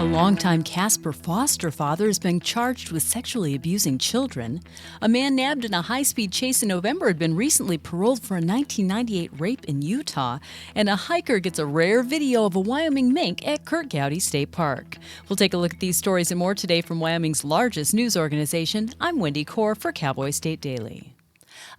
A longtime Casper foster father is being charged with sexually abusing children. A man nabbed in a high-speed chase in November had been recently paroled for a 1998 rape in Utah. And a hiker gets a rare video of a Wyoming mink at Cowboy State Park. We'll take a look at these stories and more today from Wyoming's largest news organization. I'm Wendy Kaur for Cowboy State Daily.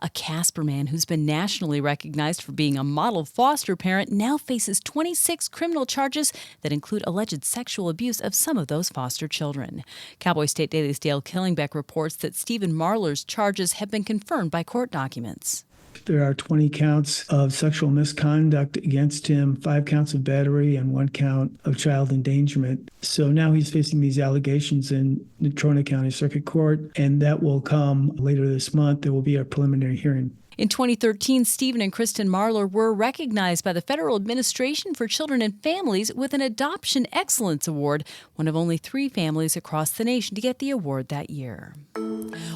A Casper man who's been nationally recognized for being a model foster parent now faces 26 criminal charges that include alleged sexual abuse of some of those foster children. Cowboy State Daily's Dale Killingbeck reports that Stephen Marler's charges have been confirmed by court documents. There are 20 counts of sexual misconduct against him, 5 counts of battery, and 1 count of child endangerment. So now he's facing these allegations in the Trona County Circuit Court, and that will come later this month. There will be a preliminary hearing. In 2013, Stephen and Kristen Marler were recognized by the Federal Administration for Children and Families with an Adoption Excellence Award, one of only 3 families across the nation to get the award that year.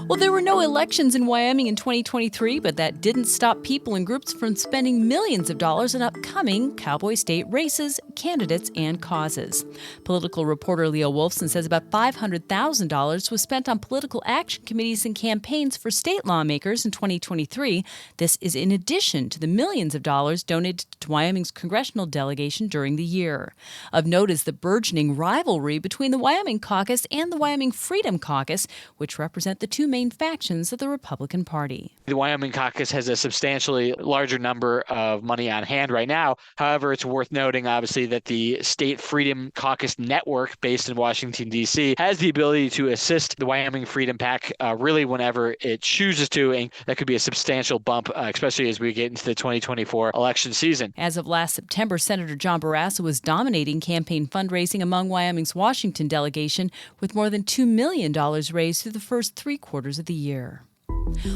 Well, there were no elections in Wyoming in 2023, but that didn't stop people and groups from spending millions of dollars on upcoming Cowboy State races, candidates, and causes. Political reporter Leo Wolfson says about $500,000 was spent on political action committees and campaigns for state lawmakers in 2023. This is in addition to the millions of dollars donated to Wyoming's congressional delegation during the year. Of note is the burgeoning rivalry between the Wyoming Caucus and the Wyoming Freedom Caucus, which represent the 2 main factions of the Republican Party. The Wyoming Caucus has a substantially larger number of money on hand right now. However, it's worth noting, obviously, that the State Freedom Caucus Network based in Washington, D.C., has the ability to assist the Wyoming Freedom PAC really whenever it chooses to, and that could be a substantial bump, especially as we get into the 2024 election season. As of last September, Senator John Barrasso was dominating campaign fundraising among Wyoming's Washington delegation, with more than $2 million raised through the first 3 quarters of the year.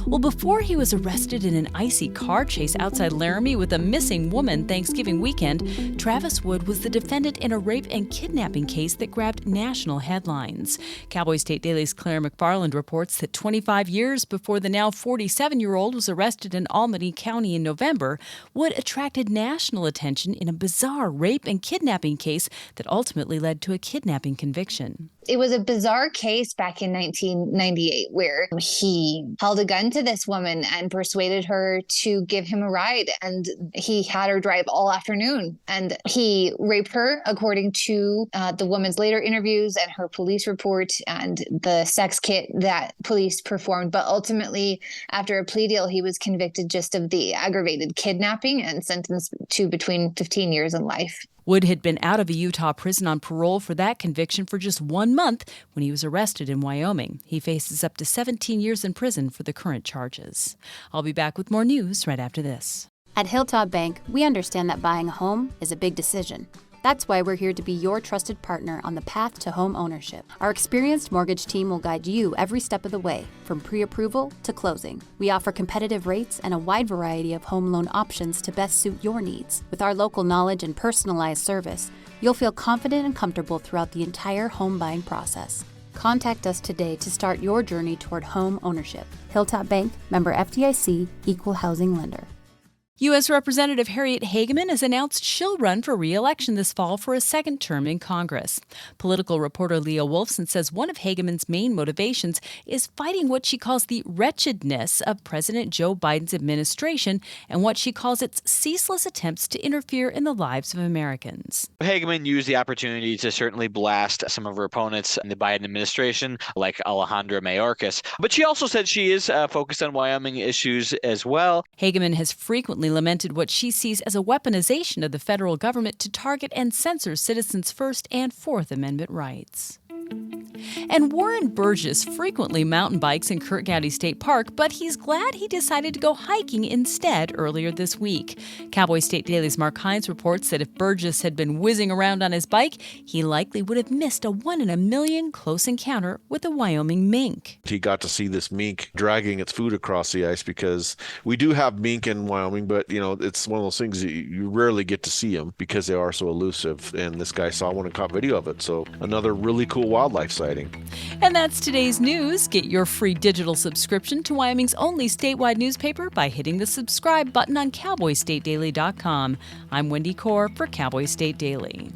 Well, before he was arrested in an icy car chase outside Laramie with a missing woman Thanksgiving weekend, Travis Wood was the defendant in a rape and kidnapping case that grabbed national headlines. Cowboy State Daily's Claire McFarland reports that 25 years before the now 47-year-old was arrested in Albany County in November, Wood attracted national attention in a bizarre rape and kidnapping case that ultimately led to a kidnapping conviction. It was a bizarre case back in 1998 where he held a gun to this woman and persuaded her to give him a ride. And he had her drive all afternoon. And he raped her, according to the woman's later interviews and her police report and the sex kit that police performed. But ultimately, after a plea deal, he was convicted just of the aggravated kidnapping and sentenced to between 15 years and life. Wood had been out of a Utah prison on parole for that conviction for just 1 month when he was arrested in Wyoming. He faces up to 17 years in prison for the current charges. I'll be back with more news right after this. At Hilltop Bank, we understand that buying a home is a big decision. That's why we're here to be your trusted partner on the path to home ownership. Our experienced mortgage team will guide you every step of the way, from pre-approval to closing. We offer competitive rates and a wide variety of home loan options to best suit your needs. With our local knowledge and personalized service, you'll feel confident and comfortable throughout the entire home buying process. Contact us today to start your journey toward home ownership. Hilltop Bank, member FDIC, equal housing lender. U.S. Representative Harriet Hagman has announced she'll run for re-election this fall for a 2nd term in Congress. Political reporter Leo Wolfson says one of Hagman's main motivations is fighting what she calls the wretchedness of President Joe Biden's administration and what she calls its ceaseless attempts to interfere in the lives of Americans. Hagman used the opportunity to certainly blast some of her opponents in the Biden administration, like Alejandro Mayorkas. But she also said she is focused on Wyoming issues as well. Hagman has frequently lamented what she sees as a weaponization of the federal government to target and censor citizens' First and Fourth Amendment rights. And Warren Burgess frequently mountain bikes in Cowboy State Park, but he's glad he decided to go hiking instead earlier this week. Cowboy State Daily's Mark Hines reports that if Burgess had been whizzing around on his bike, he likely would have missed a 1 in a million close encounter with a Wyoming mink. He got to see this mink dragging its food across the ice because we do have mink in Wyoming, but it's one of those things you rarely get to see them because they are so elusive. And this guy saw one and caught video of it. So another really cool wildlife sighting. And that's today's news. Get your free digital subscription to Wyoming's only statewide newspaper by hitting the subscribe button on CowboyStateDaily.com. I'm Wendy Kaur for Cowboy State Daily.